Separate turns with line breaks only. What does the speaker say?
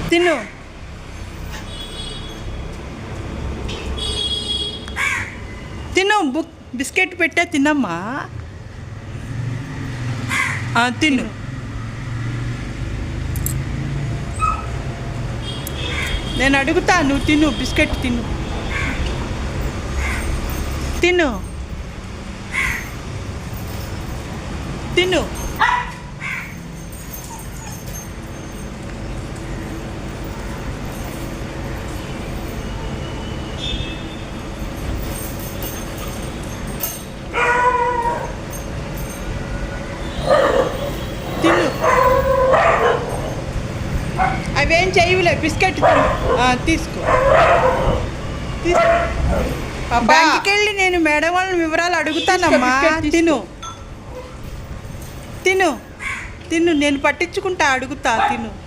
తిను. తిను. బిస్కెట్ పెట్టా తినమ్మా. తిను. నేను అడుగుతా, నువ్వు తిను. బిస్కెట్ తిను. తిను. తిను. తిను. అవేం చేయవులే. బిస్కెట్ తిను. తీసుకో. బ్యాంక్కి వెళ్ళి నేను మేడం వాళ్ళ వివరాలు అడుగుతానమ్మా. తిను. తిను. తిను. నేను పట్టించుకుంటా. అడుగుతా. తిను.